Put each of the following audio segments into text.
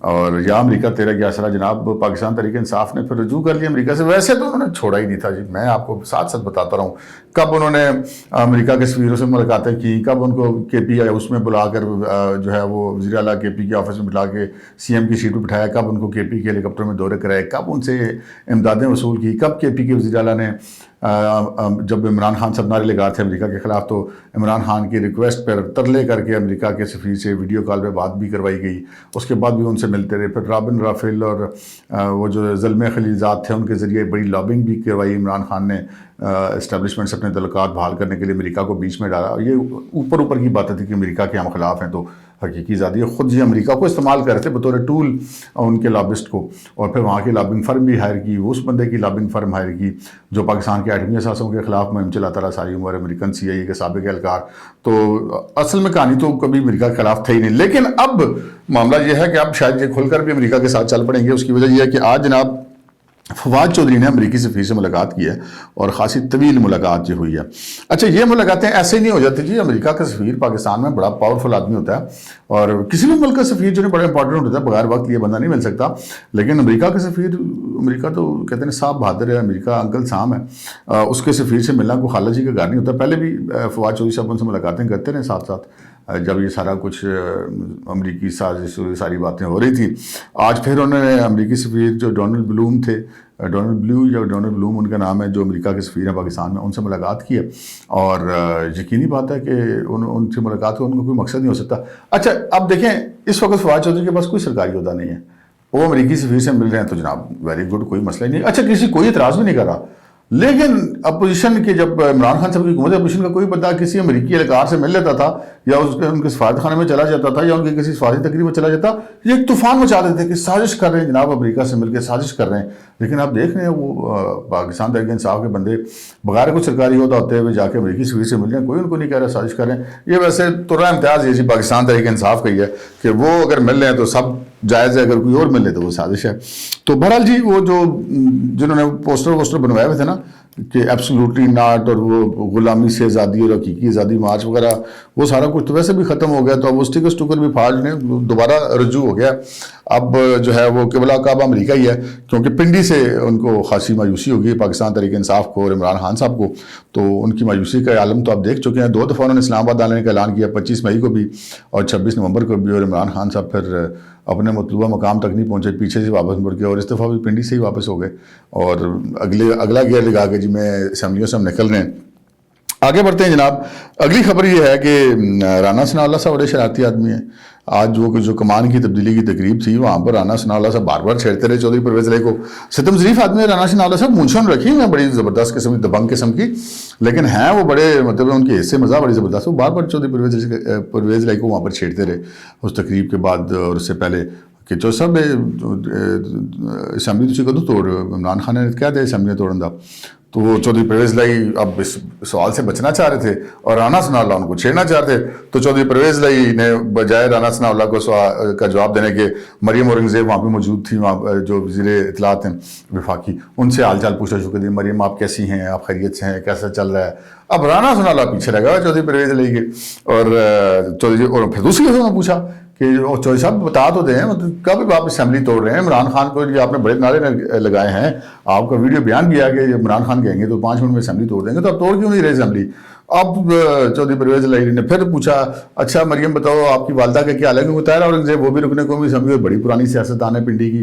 اور یا امریکہ تیرا کیا سرا جناب پاکستان تحریک انصاف نے پھر رجوع کر لیا امریکہ سے. ویسے تو انہوں نے چھوڑا ہی نہیں تھا جی, میں آپ کو ساتھ ساتھ بتاتا رہا ہوں کب انہوں نے امریکہ کے سفیروں سے ملاقاتیں کی, کب ان کو کے پی اس میں بلا کر جو ہے وہ وزیر اعلیٰ کے پی کے آفس میں بلا کے سی ایم کی سیٹ پہ بٹھایا, کب ان کو کے پی کے ہیلی کاپٹر میں دورے کرائے, کب ان سے امدادیں وصول کی, کب کے پی کے وزیر اعلیٰ نے جب عمران خان صاحب نعرے لگا تھے امریکہ کے خلاف تو عمران خان کی ریکویسٹ پر ترلے کر کے امریکہ کے سفیر سے ویڈیو کال پہ بات بھی کروائی گئی, اس کے بعد بھی ان سے ملتے رہے. پھر رابن رافیل اور وہ جو زلمے خلیلزاد تھے ان کے ذریعے بڑی لابنگ بھی کروائی عمران خان نے اسٹیبلشمنٹ سے اپنے تعلقات بحال کرنے کے لیے امریکہ کو بیچ میں ڈالا. یہ اوپر کی بات تھی کہ امریکہ کے ہم خلاف ہیں, تو حقیقی ذاتی خود یہ امریکہ کو استعمال کر رہے تھے بطور ٹول ان کے لابسٹ کو, اور پھر وہاں کی لابنگ فرم بھی ہائر کی, اس بندے کی لابنگ فرم ہائر کی جو پاکستان کے ایٹمی اثاثوں کے خلاف مہم چلاتا رہا ساری عمر, امریکن سی آئی اے کے سابق اہلکار. تو اصل میں کہانی تو کبھی امریکہ کے خلاف تھا ہی نہیں, لیکن اب معاملہ یہ ہے کہ اب شاید یہ کھل کر بھی امریکہ کے ساتھ چل پڑیں گے. اس کی وجہ یہ ہے کہ آج جناب فواد چودھری نے امریکی سفیر سے ملاقات کی ہے اور خاصی طویل ملاقات یہ ہوئی ہے. اچھا, یہ ملاقاتیں ایسے ہی نہیں ہو جاتی جی. امریکہ کا سفیر پاکستان میں بڑا پاورفل آدمی ہوتا ہے, اور کسی بھی ملک کا سفیر جو ہے بڑا امپورٹنٹ ہوتا ہے, بغیر وقت یہ بندہ نہیں مل سکتا. لیکن امریکہ کا سفیر, امریکہ تو کہتے ہیں صاحب بہادر ہے, امریکہ انکل سام ہے, اس کے سفیر سے ملنا کوئی خالہ جی کا گھر نہیں ہوتا. پہلے بھی فواد چودھری صاحب ان سے ملاقاتیں کرتے رہے ساتھ ساتھ جب یہ سارا کچھ امریکی سازش ساری باتیں ہو رہی تھی. آج پھر انہوں نے امریکی سفیر جو ڈونلڈ بلوم تھے, ڈونلڈ بلوم ان کا نام ہے, جو امریکہ کے سفیر ہیں پاکستان میں, ان سے ملاقات کی ہے. اور یقینی بات ہے کہ ان سے ملاقات کا ان کا کوئی مقصد نہیں ہو سکتا. اچھا اب دیکھیں, اس وقت فواد چودھری کے پاس کوئی سرکاری عہدہ نہیں ہے, وہ امریکی سفیر سے مل رہے ہیں تو جناب ویری گڈ, کوئی مسئلہ ہی نہیں. اچھا, کسی کوئی اعتراض بھی نہیں کر رہا, لیکن اپوزیشن کے جب عمران خان صاحب کی حکومت اپوزیشن کا کوئی بندہ کسی امریکی اہلکار سے مل لیتا تھا یا ان کے سفارت خانے میں چلا جاتا تھا یا ان کی کسی سفارتی تقریب میں چلا جاتا, یہ ایک طوفان مچا دیتے تھے کہ سازش کر رہے ہیں جناب, امریکہ سے مل کے سازش کر رہے ہیں. لیکن آپ دیکھ رہے ہیں وہ پاکستان تحریک انصاف کے بندے بغیر کچھ سرکاری عہدہ ہوتے ہوئے جا کے امریکی سفیر سے مل رہے ہیں, کوئی ان کو نہیں کہہ رہا سازش کر رہے ہیں. یہ ویسے تو رہا امتیاز یہ جی پاکستان تحریک انصاف کا ہی ہے کہ وہ اگر مل رہے ہیں تو سب جائز ہے, اگر کوئی اور مل لے تو وہ سازش ہے. تو بہرحال جی وہ جو جنہوں نے پوسٹر بنوائے ہوئے تھے نا کہ ایبسولوٹلی ناٹ, اور وہ غلامی سے آزادی اور حقیقی آزادی مارچ وغیرہ, وہ سارا کچھ تو ویسے بھی ختم ہو گیا. تو اب وہ اسٹیکر اسٹوکر بھی پھاڑ نے دوبارہ رجوع ہو گیا. اب جو ہے وہ قبلہ کعبہ امریکہ ہی ہے, کیونکہ پنڈی سے ان کو خاصی مایوسی ہوگی پاکستان تحریک انصاف کو اور عمران خان صاحب کو. تو ان کی مایوسی کا عالم تو آپ دیکھ چکے ہیں. 2 دفعہ انہوں نے اسلام آباد آنے کا اعلان کیا, 25 مئی کو بھی اور 26 نومبر کو بھی, اور عمران خان صاحب پھر اپنے مطلوبہ مقام تک نہیں پہنچے, پیچھے سے واپس مڑ گئے, اور اس دفعہ بھی پنڈی سے ہی واپس ہو گئے اور اگلا گیئر لگا کے جی میں اسمبلیوں سے ہم نکل رہے ہیں. آگے بڑھتے ہیں جناب. اگلی خبر یہ ہے کہ رانا ثناء اللہ صاحب بڑے شرارتی آدمی ہیں. آج وہ جو کمان کی تبدیلی کی تقریب تھی وہاں پر رانا ثناء اللہ صاحب بار بار چھیڑتے رہے چودھری پرویز علیہ کو. ستم ظریف آدمی ہے رانا ثناء اللہ صاحب, مونچھن رکھی ہیں بڑی زبردست قسم کی, دبنگ قسم کی, لیکن ہیں وہ بڑے مطلب ان کے حصے مزہ بڑی زبردست. وہ بار بار چودھری پرویز علیہ کو وہاں پر چھیڑتے رہے اس تقریب کے بعد اور اس سے پہلے کہ جو سب اسمبلی تھی کدوں توڑ, عمران خان نے کہہ دیا اسمبلی توڑن دا. تو وہ چودھری پرویز علیہ اب اس سوال سے بچنا چاہ رہے تھے اور رانا ثناء اللہ ان کو چھیڑنا چاہ رہے تھے. تو چودھری پرویز علیہ نے بجائے رانا ثناء اللہ کو سوال کا جواب دینے کے, مریم اورنگزیب وہاں پہ موجود تھی, وہاں جو وزیر اطلاعات ہیں وفاقی, ان سے حال چال پوچھنا شروع کر دیا, مریم آپ کیسی ہیں, آپ خیریت سے ہیں, کیسا چل رہا ہے. اب رانا ثناء اللہ پیچھے لگا چودھری پرویز علیہ کے, اور پھر دوسری دفعہ پوچھا کہ چودھری صاحب بتا تو دیں مطلب کب آپ اسمبلی توڑ رہے ہیں. عمران خان کو آپ نے بڑے نعرے لگائے ہیں, آپ کا ویڈیو بیان بھی آیا کہ عمران خان کہیں گے تو 5 منٹ میں اسمبلی توڑ دیں گے, تو آپ توڑ کیوں نہیں رہے اسمبلی. اب چودھری پرویز علیہ نے پھر پوچھا اچھا مریم بتاؤ آپ کی والدہ کا کیا حال ہے, طاہرہ اورنگزیب وہ بھی رکنے کو بھی اسمبلی, بڑی پرانی سیاستدان ہے پنڈی کی,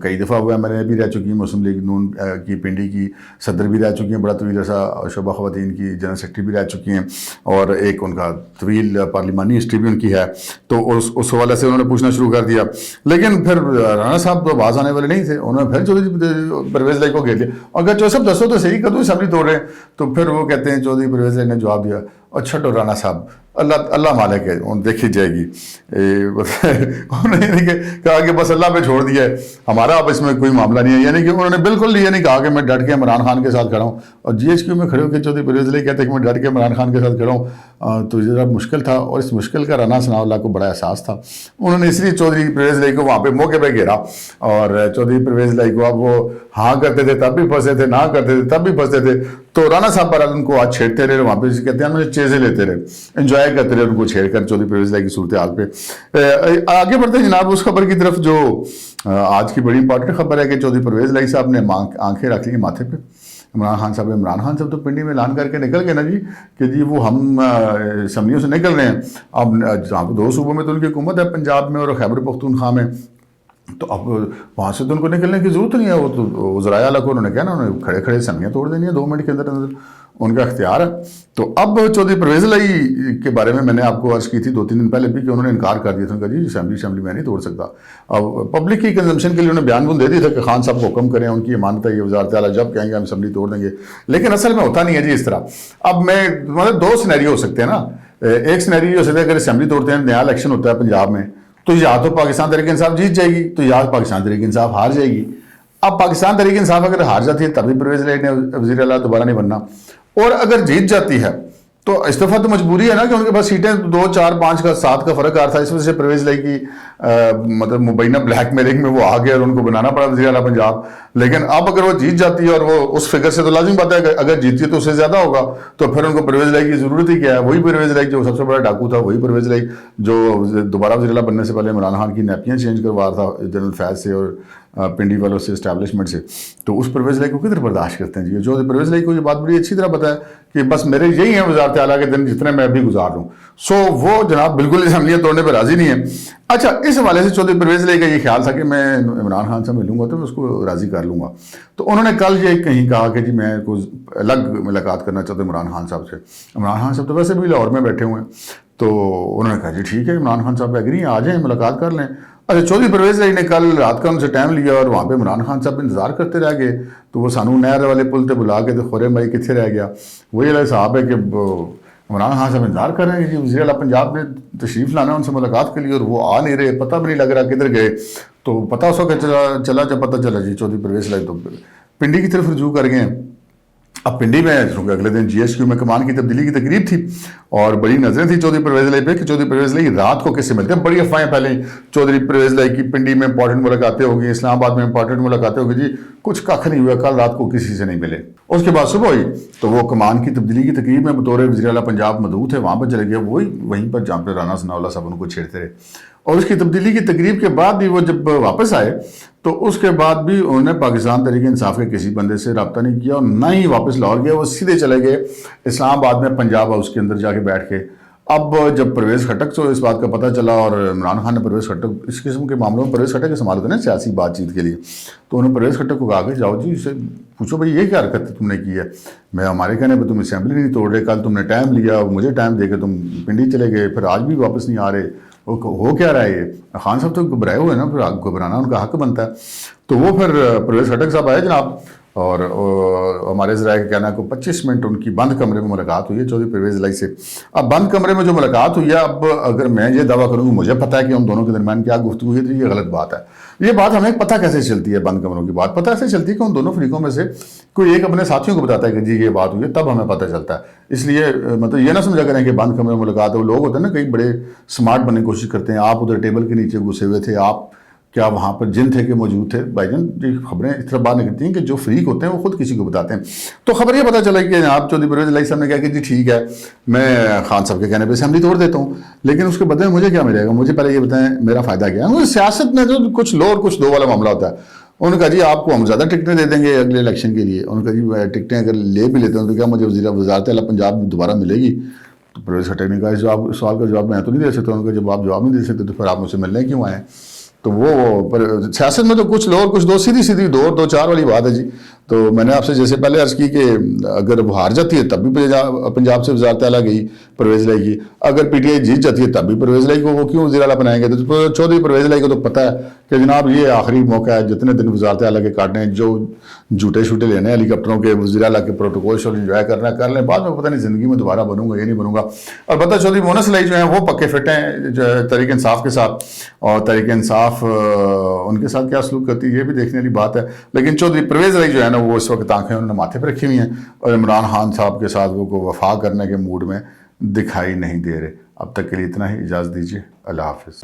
کئی دفعہ ہوا ہے, میں نے بھی رہ چکی ہیں مسلم لیگ نون کی پنڈی کی صدر بھی رہ چکی ہیں بڑا طویل عرصہ, شعبہ خواتین کی جنرل سیکرٹری بھی رہ چکی ہیں, اور ایک ان کا طویل پارلیمانی ہسٹری بھی ان کی ہے. تو اس حوالے سے انہوں نے پوچھنا شروع کر دیا. لیکن پھر رانا صاحب تو باز آنے والے نہیں تھے, انہوں نے پھر چودھری پرویز علیہ کو گھیر لیا. اگر چودھری صاحب دسو تو صحیح کدوں اسمبلی توڑ رہے ہیں, تو پھر وہ کہتے ہیں چودھری پرویز علیہ نے جواب دیا اور چھٹو رانا صاحب اللہ مالک ہے, دیکھی جائے گی. انہوں نے کہا کہ بس اللہ پہ چھوڑ دیا ہے, ہمارا اب اس میں کوئی معاملہ نہیں ہے. یعنی کہ انہوں نے بالکل یہ نہیں کہا کہ میں ڈٹ کے عمران خان کے ساتھ کھڑا ہوں, اور جی ایچ کیو میں کھڑے ہو کے چودھری پرویز علیہ کہتے ہیں کہ میں ڈٹ کے عمران خان کے ساتھ کھڑا ہوں. تو ذرا مشکل تھا, اور اس مشکل کا رانا ثناء اللہ کو بڑا احساس تھا. انہوں نے اس لیے چودھری پرویز علیہ کو وہاں پہ موقع پہ گھیرا, اور چودھری پرویز علیہ کو اب وہ ہاں کرتے تھے تب بھی پھنسے تھے, نہ کرتے تھے تب بھی پھنستے تھے. تو رانا صاحب بہرحال ان کو آج چھیڑتے رہے, وہاں پہ کہتے ہیں مجھے چیزیں لیتے رہے, انجوائے کرتے رہے ان کو چھیڑ کر چودھری پرویز لائی کی صورتحال پہ. آگے بڑھتے ہیں جناب اس خبر کی طرف جو آج کی بڑی امپورٹنٹ خبر ہے کہ چودھری پرویز لائی صاحب نے آنکھیں رکھ لی ماتھے پہ. عمران خان صاحب تو پنڈی میں اعلان کر کے نکل گئے نا جی کہ جی وہ ہم اسمبلیوں سے نکل رہے ہیں. اب جہاں پہ 2 صوبوں میں تو ان کی حکومت ہے, پنجاب میں اور خیبر پختونخوا میں, تو اب وہاں سے تو ان کو نکلنے کی ضرورت نہیں ہے. وہ تو وزرائے اعلیٰ کو انہوں نے کہا نا, انہوں نے کھڑے کھڑے اسمبلیاں توڑ دینی ہے 2 منٹ کے اندر اندر, ان کا اختیار ہے. تو اب چودھری پرویز لائی کے بارے میں نے آپ کو عرض کی تھی 2-3 دن پہلے بھی کہ انہوں نے انکار کر دیا تھا, ان کا جی اسمبلی میں نہیں توڑ سکتا. اب پبلک کی کنزمپشن کے لیے انہوں نے بیان دے دیا تھا کہ خان صاحب کو حکم کریں, ان کی امانت ہے یہ وزارت اعلیٰ, جب کہیں گے ہم اسمبلی توڑ دیں گے. لیکن اصل میں ہوتا نہیں ہے جی اس طرح. اب میں مطلب 2 سینیریو ہو سکتے ہیں نا. ایک سینیریو ہو سکتا ہے اگر اسمبلی توڑتے ہیں, نیا الیکشن ہوتا ہے پنجاب میں, تو یا تو پاکستان تحریک انصاف جیت جائے گی, تو یا پاکستان تحریک انصاف ہار جائے گی. اب پاکستان تحریک انصاف اگر ہار جاتی ہے تبھی پرویز لائی نے وزیر اعلیٰ دوبارہ نہیں بننا, اور اگر جیت جاتی ہے تو استعفیٰ تو مجبوری ہے نا, کہ ان کے پاس سیٹیں 2, 4, 5 کا 7 کا فرق آ رہا تھا. اس وجہ سے پرویز لائی کی مطلب مبینہ بلیک میلنگ میں وہ آ گئے اور ان کو بنانا پڑا وزیر اعلیٰ پنجاب. لیکن اب اگر وہ جیت جاتی ہے اور وہ اس فگر سے, تو لازم بات ہے کہ اگر جیتی ہے تو اس سے زیادہ ہوگا, تو پھر ان کو پرویز لائی کی ضرورت ہی کیا ہے. وہی پرویز لائی جو سب سے بڑا ڈاکو تھا, وہی پرویز لائی جو دوبارہ وزیر اعلیٰ بننے سے پہلے عمران خان کی نیپیاں چینج کروا رہا تھا جنرل فیض سے اور پنڈی والوں سے, اسٹیبلشمنٹ سے. تو اس پرویز لائی کو کدھر برداشت کرتے ہیں جی. جو پرویز لائی کو یہ بات بڑی اچھی طرح پتہ ہے کہ بس میرے یہی ہیں وزارت اعلیٰ کے دن جتنے میں ابھی گزار لوں. سو وہ جناب بالکل اسمبلیاں توڑنے پہ راضی نہیں ہے. اچھا, اس حوالے سے چودھری پرویز لائی کا یہ خیال تھا کہ میں عمران خان سے ملوں گا تو میں اس کو راضی کر لوں گا. تو انہوں نے کل یہ کہیں کہا کہ جی میں کوئی الگ ملاقات کرنا چاہتا ہوں عمران خان صاحب سے. عمران خان صاحب تو ویسے بھی لاہور میں بیٹھے ہوئے ہیں, تو انہوں نے کہا جی ٹھیک ہے, عمران خان صاحب ایگری ہیں, آ جائیں ملاقات کر لیں. اچھا, چودھری پرویز لائی نے کل رات کا ان سے ٹائم لیا اور وہاں پہ عمران خان صاحب انتظار کرتے رہ گئے. تو وہ سانو نہر والے پل تے بلا کے تو خورے مائی کتنے رہ گیا. وہی علیہ صاحب ہے کہ عمران خان صاحب انتظار کر رہے ہیں کہ جی وزیر اعلیٰ پنجاب نے تشریف لانا ان سے ملاقات کے لیے, اور وہ آ نہیں رہے, پتہ بھی نہیں لگ رہا کدھر گئے. تو پتہ اس وقت چلا جب پتہ چلا جی چودھری پرویز لائی تو پنڈی کی طرف رجوع کر گئے ہیں. اب پنڈی میں چونکہ اگلے دن جی ایس کیو میں کمان کی تبدیلی کی تقریب تھی اور بڑی نظریں تھیں چودھری پرویز لائی پہ کہ چودھری پرویز لائی رات کو کس سے ملتے ہیں. بڑی افواہیں پہلے چودھری پرویز لائی کی پنڈی میں امپورٹنٹ ملاقاتیں ہوگی, اسلام آباد میں امپورٹنٹ ملاقاتیں ہوگی. جی کچھ کخ نہیں ہوا, کل رات کو کسی سے نہیں ملے. اس کے بعد صبح ہوئی تو وہ کمان کی تبدیلی کی تقریب میں بطور وزیر اعلیٰ پنجاب مدعو تھے, وہاں پر چلے گئے. وہیں پر جہاں پہ رانا ثناء اللہ صاحب ان کو چھیڑتے رہے. اور اس کی تبدیلی کی تقریب کے بعد بھی وہ جب واپس آئے تو اس کے بعد بھی انہوں نے پاکستان تحریک انصاف کے کسی بندے سے رابطہ نہیں کیا اور نہ ہی واپس لاہور گیا. وہ سیدھے چلے گئے اسلام آباد میں پنجاب ہاؤس کے اندر جا کے بیٹھ کے. اب جب پرویز خٹک سے اس بات کا پتہ چلا اور عمران خان نے پرویز خٹک اس قسم کے معاملوں میں پرویز خٹک استعمال ہوتے ہیں نا سیاسی بات چیت کے لیے, تو انہوں نے پرویز خٹک کو کہا کہ جاؤ جی اسے پوچھو بھائی یہ کیا حرکت تم نے کی ہے, میں ہمارے کہنے پہ تم اسمبلی نہیں توڑ رہے, کل تم نے ٹائم لیا, مجھے ٹائم دے کے تم پنڈی چلے گئے, پھر آج بھی واپس نہیں آ رہے, ہو کیا رہا ہے یہ. خان صاحب تو گھبرائے ہوئے نا, پھر گھبرانا ان کا حق بنتا ہے. تو وہ پھر پرویز خٹک صاحب آئے جناب, اور ہمارے ذرائع کا کہنا ہے کہ 25 منٹ ان کی بند کمرے میں ملاقات ہوئی ہے چودھری پرویز لائی سے. اب بند کمرے میں جو ملاقات ہوئی ہے, اب اگر میں یہ دعویٰ کروں کہ مجھے پتہ ہے کہ ہم دونوں کے درمیان کیا گفتگو ہوئی ہے تو یہ غلط بات ہے. یہ بات ہمیں پتہ کیسے چلتی ہے, بند کمروں کی بات پتہ ایسے چلتی ہے کہ ان دونوں فریقوں میں سے کوئی ایک اپنے ساتھیوں کو بتاتا ہے کہ جی یہ بات ہوئی ہے, تب ہمیں پتہ چلتا ہے. اس لیے مطلب یہ نہ سمجھا کریں کہ بند کمرے میں ملاقات ہے. وہ لوگ ہوتے ہیں نا کئی بڑے سمارٹ بننے کی کوشش کرتے ہیں, آپ ادھر ٹیبل کے نیچے گھسے ہوئے تھے, آپ کیا وہاں پر جن تھے کہ موجود تھے. بھائی جان یہ خبریں اس طرح باہر نکلتی ہیں کہ جو فریق ہوتے ہیں وہ خود کسی کو بتاتے ہیں. تو خبر یہ پتہ چلا کہ آپ چودھری پرویز لائی صاحب نے کہا کہ جی ٹھیک ہے میں خان صاحب کے کہنے پہ اسمبلی توڑ دیتا ہوں, لیکن اس کے بدلے میں مجھے کیا ملے گا, مجھے پہلے یہ بتائیں میرا فائدہ کیا ہے. سیاست میں تو کچھ لو اور کچھ دو والا معاملہ ہوتا ہے. انہوں نے کہا جی آپ کو ہم زیادہ ٹکٹیں دے دیں گے اگلے الیکشن کے لیے. انہوں نے کہا جی ٹکٹیں اگر لے بھی لیتے ہیں تو کیا مجھے وزارت اعلیٰ پنجاب دوبارہ ملے گی. تو پرویز خٹک نے کہا سوال کا جواب میں تو نہیں دے سکتا. ان کا جب آپ جواب نہیں دے سکتے تو پھر آپ مجھ سے ملنے کیوں آئے. تو وہ سیاست میں تو کچھ لو اور کچھ دو, سیدھی دو چار والی بات ہے جی. تو میں نے آپ سے جیسے پہلے عرض کی کہ اگر وہ ہار جاتی ہے تب بھی پنجاب سے وزارت اعلیٰ گئی پرویز لائی کی, اگر پی ٹی آئی جیت جاتی ہے تب بھی پرویز لائی کو وہ کیوں وزیر اعلیٰ بنائیں گے. تو چودھری پرویز لائی کو تو پتہ ہے کہ جناب یہ آخری موقع ہے, جتنے دن وزارت اعلیٰ کے کاٹنے ہیں, جو جھوٹے شوٹے لینے ہیلی کاپٹروں کے, وزیر اعلیٰ کے پروٹوکول شو انجوائے کرنا کر لیں, بعد میں پتہ نہیں زندگی میں دوبارہ بنوں گا یہ نہیں بنوں گا. اور پتہ چودھری مونس لائی جو ہیں وہ پکے فٹ ہیں تحریک انصاف کے ساتھ, اور تحریک انصاف ان کے ساتھ کیا سلوک کرتی ہے یہ بھی دیکھنے والی بات ہے. لیکن چودھری پرویز لائی جو ہے نا وہ اس وقت آنکھیں انہوں نے ماتھے پہ رکھی ہوئی ہیں اور عمران خان صاحب کے ساتھ وہ کو وفا کرنے کے موڈ میں دکھائی نہیں دے رہے. اب تک کے لیے اتنا ہی, اجازت دیجیے, اللہ حافظ.